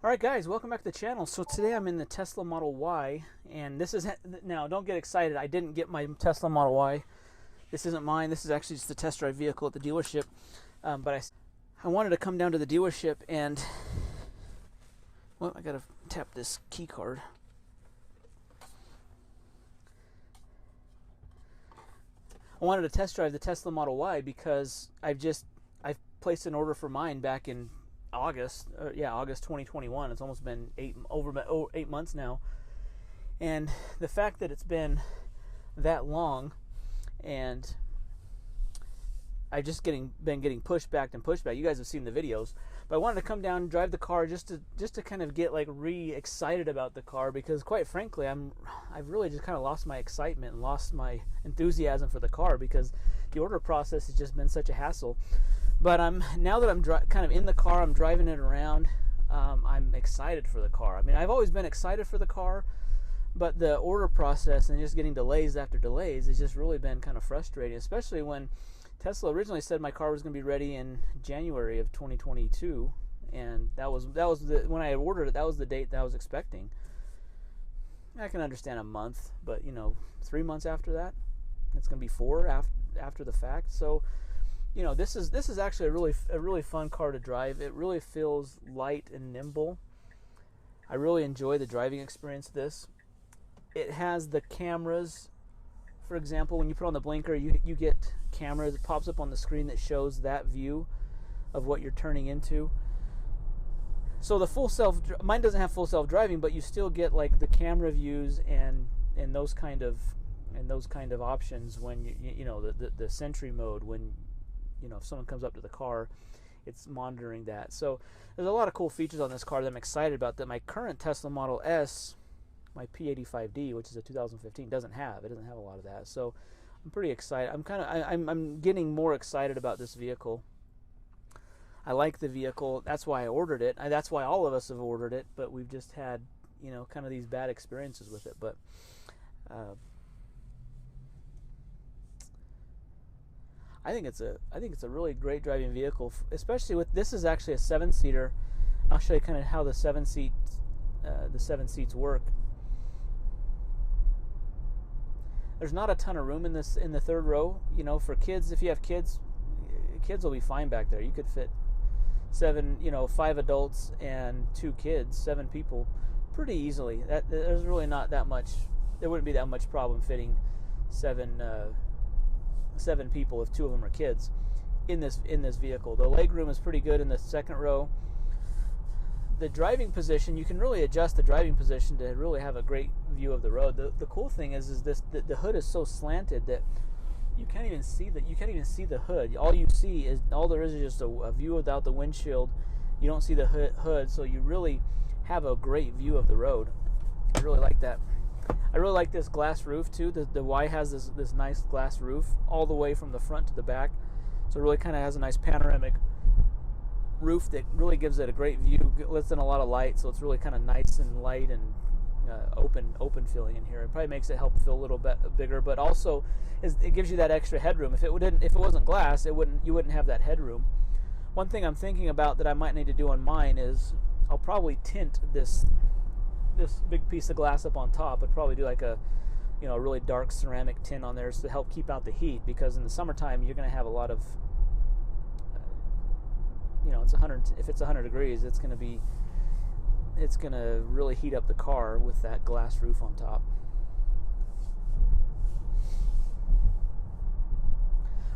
Alright guys, welcome back to the channel. So today I'm in the Tesla Model Y, and this is, now don't get excited, I didn't get my Tesla Model Y. This isn't mine, this is actually just a test drive vehicle at the dealership. But I wanted to come down to the dealership and, well, I gotta tap this key card. I wanted to test drive the Tesla Model Y because I've placed an order for mine back in August 2021. It's almost been 8 months now, and the fact that it's been that long, and I've just been getting pushed back. You guys have seen the videos, but I wanted to come down and drive the car just to kind of get like re-excited about the car, because quite frankly I've really just kind of lost my excitement and lost my enthusiasm for the car because the order process has just been such a hassle. But now that I'm kind of in the car, I'm driving it around, I'm excited for the car. I mean, I've always been excited for the car, but the order process and just getting delays after delays has just really been kind of frustrating, especially when Tesla originally said my car was going to be ready in January of 2022, and that was when I ordered it, that was the date that I was expecting. I can understand a month, but 3 months after that, it's going to be 4 after the fact. So this is actually a really fun car to drive. It really feels light and nimble. I really enjoy the driving experience of this. It has the cameras. For example, when you put on the blinker, you get cameras. It pops up on the screen that shows that view of what you're turning into. So the mine doesn't have full self-driving, but you still get like the camera views and those kind of options when the Sentry mode, when if someone comes up to the car, it's monitoring that. So there's a lot of cool features on this car that I'm excited about that my current Tesla Model S, my P85D, which is a 2015, doesn't have. It doesn't have a lot of that. So I'm pretty excited. I'm getting more excited about this vehicle. I like the vehicle. That's why I ordered it. That's why all of us have ordered it, but we've just had kind of these bad experiences with it. But I think it's a really great driving vehicle, especially with this is actually a 7-seater. I'll show you kind of how the 7 seats work. There's not a ton of room in the third row. For kids, if you have kids will be fine back there. You could fit 5 adults and 2 kids, 7 people, pretty easily. There's really not that much. There wouldn't be that much problem fitting 7 people if 2 of them are kids in this vehicle. The leg room is pretty good in the second row. The driving position, you can really adjust the driving position to really have a great view of the road. The cool thing is the hood is so slanted that you can't even see the hood. All there is just a view without the windshield. You don't see the hood, so you really have a great view of the road. I really like that. I really like this glass roof too. The Y has this nice glass roof all the way from the front to the back, so it really kind of has a nice panoramic roof that really gives it a great view. It lets in a lot of light, so it's really kind of nice and light and open feeling in here. It probably makes it help feel a little bit bigger, but also it gives you that extra headroom. If it wasn't glass, you wouldn't have that headroom. One thing I'm thinking about that I might need to do on mine is I'll probably tint this big piece of glass up on top. I'd probably do like a really dark ceramic tint on there to help keep out the heat, because in the summertime you're going to have a lot of if it's 100 degrees, it's going to really heat up the car with that glass roof on top.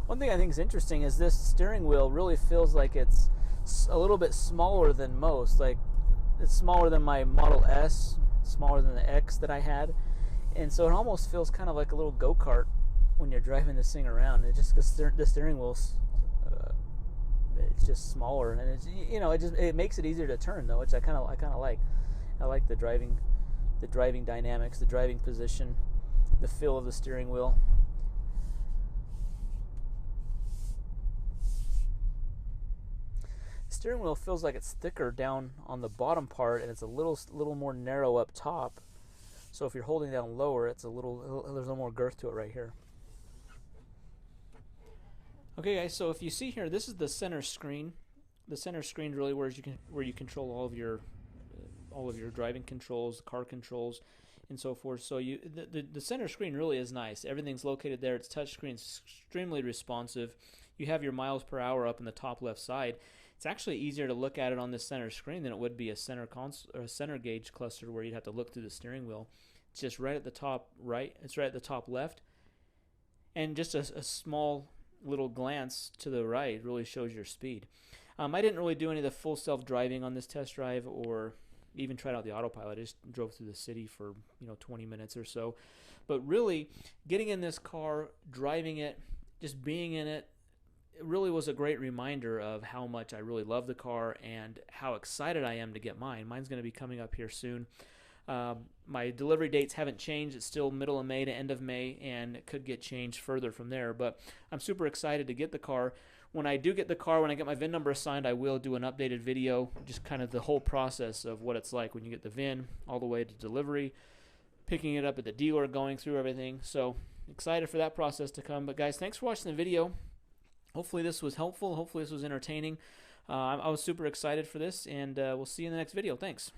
One thing I think is interesting is this steering wheel really feels like it's a little bit smaller than most. Like, it's smaller than my Model S, smaller than the X that I had, and so it almost feels kind of like a little go-kart when you're driving this thing around. It just the steering wheel's it's just smaller, and it makes it easier to turn though, which I kind of like. I like the driving dynamics, the driving position, the feel of the steering wheel. The steering wheel feels like it's thicker down on the bottom part, and it's a little more narrow up top. So if you're holding down lower, there's a little more girth to it right here. Okay guys, so if you see here, this is the center screen. The center screen is really where you control all of your all of your driving controls, car controls, and so forth. So the center screen really is nice. Everything's located there. It's touchscreen, extremely responsive. You have your miles per hour up in the top left side. It's actually easier to look at it on the center screen than it would be a center gauge cluster where you'd have to look through the steering wheel. It's just right at the top right. It's right at the top left. And just a small little glance to the right really shows your speed. I didn't really do any of the full self-driving on this test drive or even tried out the autopilot. I just drove through the city for 20 minutes or so. But really, getting in this car, driving it, just being in it, it really was a great reminder of how much I really love the car and how excited I am to get mine. Mine's going to be coming up here soon. My delivery dates haven't changed. It's still middle of May to end of May, and it could get changed further from there. But I'm super excited to get the car. When I do get the car, when I get my VIN number assigned, I will do an updated video, just kind of the whole process of what it's like when you get the VIN all the way to delivery, picking it up at the dealer, going through everything. So excited for that process to come. But guys, thanks for watching the video. Hopefully this was helpful. Hopefully this was entertaining. I was super excited for this, and we'll see you in the next video. Thanks.